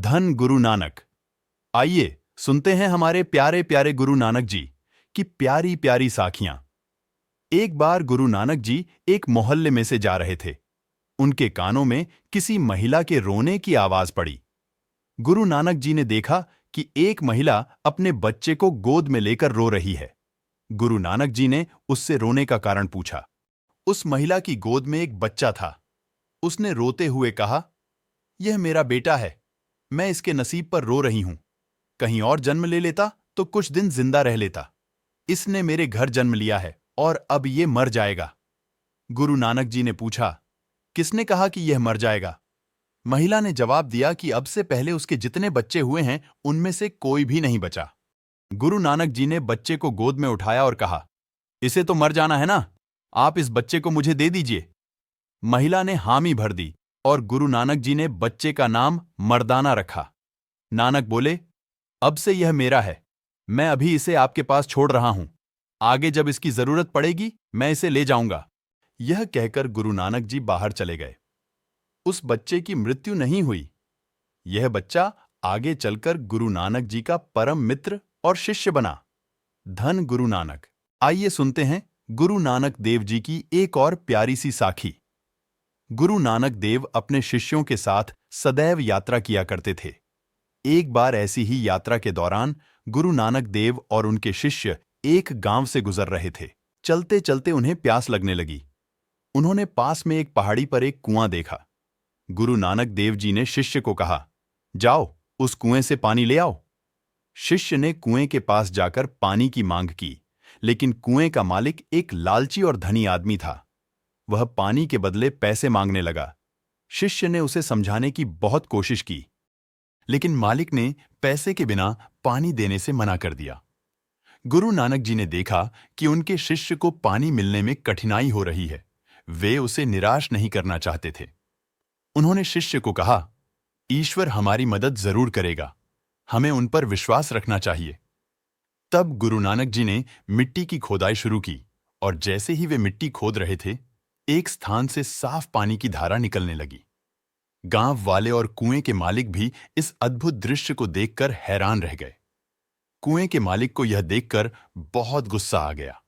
धन गुरु नानक। आइए सुनते हैं हमारे प्यारे प्यारे गुरु नानक जी की प्यारी प्यारी साखियां। एक बार गुरु नानक जी एक मोहल्ले में से जा रहे थे। उनके कानों में किसी महिला के रोने की आवाज पड़ी। गुरु नानक जी ने देखा कि एक महिला अपने बच्चे को गोद में लेकर रो रही है। गुरु नानक जी ने उससे रोने का कारण पूछा। उस महिला की गोद में एक बच्चा था। उसने रोते हुए कहा, यह मेरा बेटा है, मैं इसके नसीब पर रो रही हूं। कहीं और जन्म ले लेता तो कुछ दिन जिंदा रह लेता। इसने मेरे घर जन्म लिया है और अब ये मर जाएगा। गुरु नानक जी ने पूछा, किसने कहा कि यह मर जाएगा? महिला ने जवाब दिया कि अब से पहले उसके जितने बच्चे हुए हैं उनमें से कोई भी नहीं बचा। गुरु नानक जी ने बच्चे को गोद में उठाया और कहा, इसे तो मर जाना है ना, आप इस बच्चे को मुझे दे दीजिए। महिला ने हामी भर दी और गुरु नानक जी ने बच्चे का नाम मर्दाना रखा। नानक बोले, अब से यह मेरा है, मैं अभी इसे आपके पास छोड़ रहा हूं। आगे जब इसकी जरूरत पड़ेगी मैं इसे ले जाऊंगा। यह कहकर गुरु नानक जी बाहर चले गए। उस बच्चे की मृत्यु नहीं हुई। यह बच्चा आगे चलकर गुरु नानक जी का परम मित्र और शिष्य बना। धन गुरु नानक। आइए सुनते हैं गुरु नानक देव जी की एक और प्यारी सी साखी। गुरु नानक देव अपने शिष्यों के साथ सदैव यात्रा किया करते थे। एक बार ऐसी ही यात्रा के दौरान गुरु नानक देव और उनके शिष्य एक गांव से गुजर रहे थे। चलते चलते उन्हें प्यास लगने लगी। उन्होंने पास में एक पहाड़ी पर एक कुआं देखा। गुरु नानक देव जी ने शिष्य को कहा, जाओ उस कुएं से पानी ले आओ। शिष्य ने कुएं के पास जाकर पानी की मांग की, लेकिन कुएं का मालिक एक लालची और धनी आदमी था। वह पानी के बदले पैसे मांगने लगा। शिष्य ने उसे समझाने की बहुत कोशिश की, लेकिन मालिक ने पैसे के बिना पानी देने से मना कर दिया। गुरु नानक जी ने देखा कि उनके शिष्य को पानी मिलने में कठिनाई हो रही है। वे उसे निराश नहीं करना चाहते थे। उन्होंने शिष्य को कहा, ईश्वर हमारी मदद जरूर करेगा, हमें उन पर विश्वास रखना चाहिए। तब गुरु नानक जी ने मिट्टी की खोदाई शुरू की और जैसे ही वे मिट्टी खोद रहे थे, एक स्थान से साफ पानी की धारा निकलने लगी। गांव वाले और कुएं के मालिक भी इस अद्भुत दृश्य को देखकर हैरान रह गए। कुएं के मालिक को यह देखकर बहुत गुस्सा आ गया।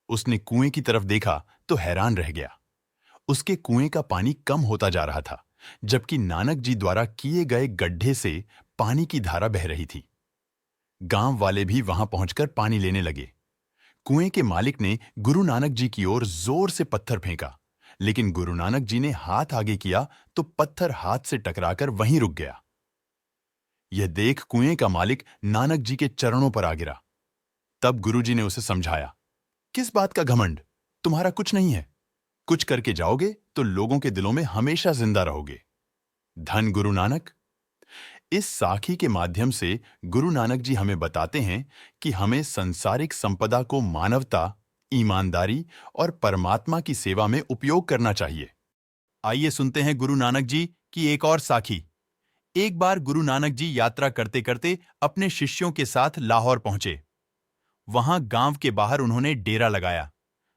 उसने कुएं की तरफ देखा तो हैरान रह गया। उसके कुएं का पानी कम होता जा रहा था, जबकि नानक जी द्वारा किए गए गड्ढे से पानी की धारा बह रही थी। गांव वाले भी वहां पहुंचकर पानी लेने लगे। कुएं के मालिक ने गुरु नानक जी की ओर जोर से पत्थर फेंका, लेकिन गुरु नानक जी ने हाथ आगे किया तो पत्थर हाथ से टकराकर वहीं रुक गया। यह देख कुएं का मालिक नानक जी के चरणों पर आ गिरा। तब गुरु जी ने उसे समझाया, किस बात का घमंड, तुम्हारा कुछ नहीं है। कुछ करके जाओगे तो लोगों के दिलों में हमेशा जिंदा रहोगे। धन गुरु नानक। इस साखी के माध्यम से गुरु नानक जी हमें बताते हैं कि हमें संसारिक संपदा को मानवता, ईमानदारी और परमात्मा की सेवा में उपयोग करना चाहिए। आइए सुनते हैं गुरु नानक जी की एक और साखी। एक बार गुरु नानक जी यात्रा करते करते अपने शिष्यों के साथ लाहौर पहुंचे। वहां गांव के बाहर उन्होंने डेरा लगाया।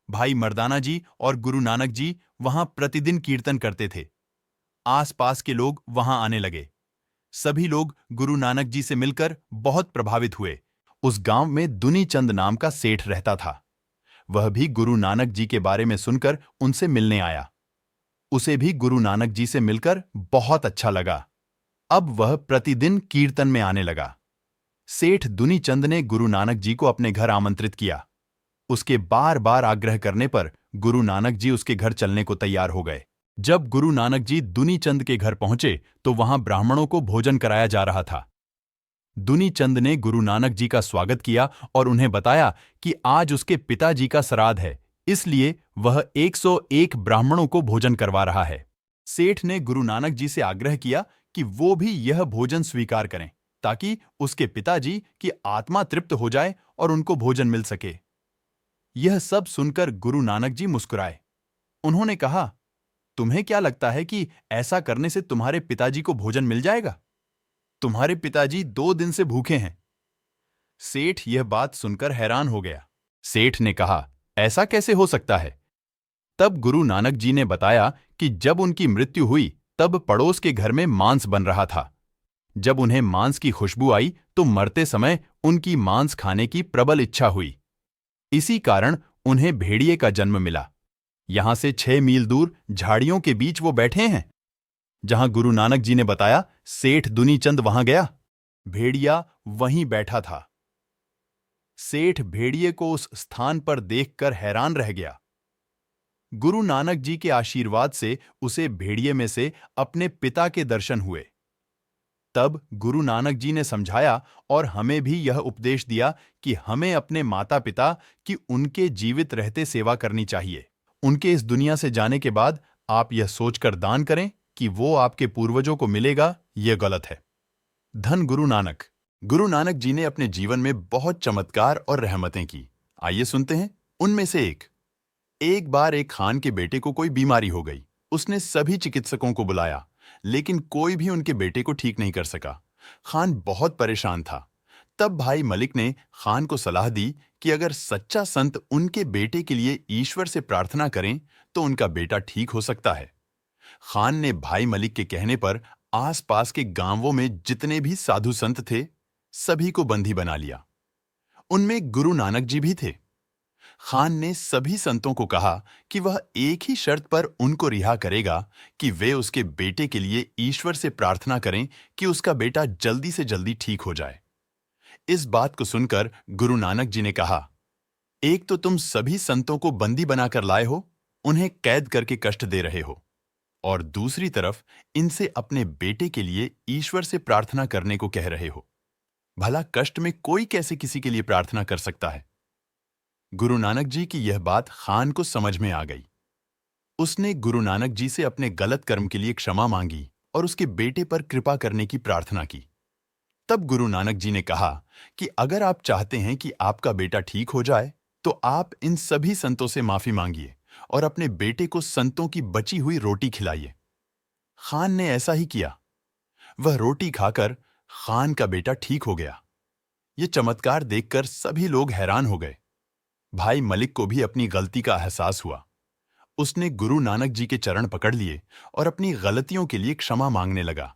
भाई मर्दाना जी और गुरु नानक जी वहां प्रतिदिन कीर्तन करते थे। आसपास के लोग वहां आने लगे। सभी लोग गुरु नानक जी से मिलकर बहुत प्रभावित हुए। उस गांव में दुनी चंद नाम का सेठ रहता था। वह भी गुरु नानक जी के बारे में सुनकर उनसे मिलने आया। उसे भी गुरु नानक जी से मिलकर बहुत अच्छा लगा। अब वह प्रतिदिन कीर्तन में आने लगा। सेठ दुनी चंद ने गुरु नानक जी को अपने घर आमंत्रित किया। उसके बार बार आग्रह करने पर गुरु नानक जी उसके घर चलने को तैयार हो गए। जब गुरु नानक जी दुनी चंद के घर पहुंचे तो वहां ब्राह्मणों को भोजन कराया जा रहा था। दुनी चंद ने गुरु नानक जी का स्वागत किया और उन्हें बताया कि आज उसके पिताजी का श्राद्ध है, इसलिए वह 101 ब्राह्मणों को भोजन करवा रहा है। सेठ ने गुरु नानक जी से आग्रह किया कि वो भी यह भोजन स्वीकार करें, ताकि उसके पिताजी की आत्मा तृप्त हो जाए और उनको भोजन मिल सके। यह सब सुनकर गुरु नानक जी मुस्कुराए। उन्होंने कहा, तुम्हें क्या लगता है कि ऐसा करने से तुम्हारे पिताजी को भोजन मिल जाएगा? तुम्हारे पिताजी 2 दिन से भूखे हैं। सेठ यह बात सुनकर हैरान हो गया। सेठ ने कहा, ऐसा कैसे हो सकता है? तब गुरु नानक जी ने बताया कि जब उनकी मृत्यु हुई तब पड़ोस के घर में मांस बन रहा था। जब उन्हें मांस की खुशबू आई तो मरते समय उनकी मांस खाने की प्रबल इच्छा हुई। इसी कारण उन्हें भेड़िए का जन्म मिला। यहां से 6 मील दूर झाड़ियों के बीच वो बैठे हैं जहां गुरु नानक जी ने बताया सेठ दुनीचंद वहां गया। भेड़िया वहीं बैठा था। सेठ भेड़िए को उस स्थान पर देखकर हैरान रह गया। गुरु नानक जी के आशीर्वाद से उसे भेड़िए में से अपने पिता के दर्शन हुए। तब गुरु नानक जी ने समझाया और हमें भी यह उपदेश दिया कि हमें अपने माता पिता की उनके जीवित रहते सेवा करनी चाहिए। उनके इस दुनिया से जाने के बाद आप यह सोचकर दान करें कि वो आपके पूर्वजों को मिलेगा, यह गलत है। धन गुरु नानक। गुरु नानक जी ने अपने जीवन में बहुत चमत्कार और रहमतें की। आइए सुनते हैं उनमें से एक बार एक खान के बेटे को कोई बीमारी हो गई। उसने सभी चिकित्सकों को बुलाया, लेकिन कोई भी उनके बेटे को ठीक नहीं कर सका। खान बहुत परेशान था। तब भाई मलिक ने खान को सलाह दी कि अगर सच्चा संत उनके बेटे के लिए ईश्वर से प्रार्थना करें तो उनका बेटा ठीक हो सकता है। खान ने भाई मलिक के कहने पर आसपास के गांवों में जितने भी साधु संत थे, सभी को बंदी बना लिया। उनमें गुरु नानक जी भी थे। खान ने सभी संतों को कहा कि वह एक ही शर्त पर उनको रिहा करेगा कि वे उसके बेटे के लिए ईश्वर से प्रार्थना करें कि उसका बेटा जल्दी से जल्दी ठीक हो जाए। इस बात को सुनकर गुरु नानक जी ने कहा, एक तो तुम सभी संतों को बंदी बनाकर लाए हो, उन्हें कैद करके कष्ट दे रहे हो, और दूसरी तरफ इनसे अपने बेटे के लिए ईश्वर से प्रार्थना करने को कह रहे हो। भला कष्ट में कोई कैसे किसी के लिए प्रार्थना कर सकता है? गुरु नानक जी की यह बात खान को समझ में आ गई। उसने गुरु नानक जी से अपने गलत कर्म के लिए क्षमा मांगी और उसके बेटे पर कृपा करने की प्रार्थना की। तब गुरु नानक जी ने कहा कि अगर आप चाहते हैं कि आपका बेटा ठीक हो जाए तो आप इन सभी संतों से माफी मांगिए और अपने बेटे को संतों की बची हुई रोटी खिलाइए। खान ने ऐसा ही किया। वह रोटी खाकर खान का बेटा ठीक हो गया। ये चमत्कार देखकर सभी लोग हैरान हो गए। भाई मलिक को भी अपनी गलती का एहसास हुआ। उसने गुरु नानक जी के चरण पकड़ लिए और अपनी गलतियों के लिए क्षमा मांगने लगा।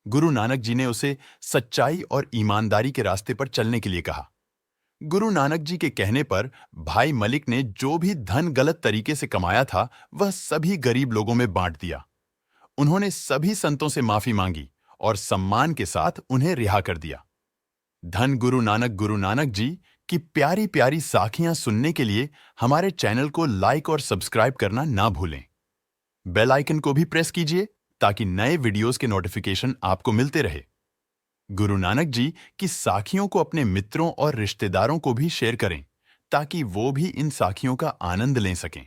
गुरु नानक जी ने उसे सच्चाई और ईमानदारी के रास्ते पर चलने के लिए कहा। गुरु नानक जी के कहने पर भाई मलिक ने जो भी धन गलत तरीके से कमाया था वह सभी गरीब लोगों में बांट दिया। उन्होंने सभी संतों से माफी मांगी और सम्मान के साथ उन्हें रिहा कर दिया। धन गुरु नानक जी की प्यारी प्यारी साखियां सुनने के लिए हमारे चैनल को लाइक और सब्सक्राइब करना ना भूलें। बेल आइकन को भी प्रेस कीजिए ताकि नए वीडियोस के नोटिफिकेशन आपको मिलते रहे। गुरु नानक जी की साखियों को अपने मित्रों और रिश्तेदारों को भी शेयर करें ताकि वो भी इन साखियों का आनंद ले सकें।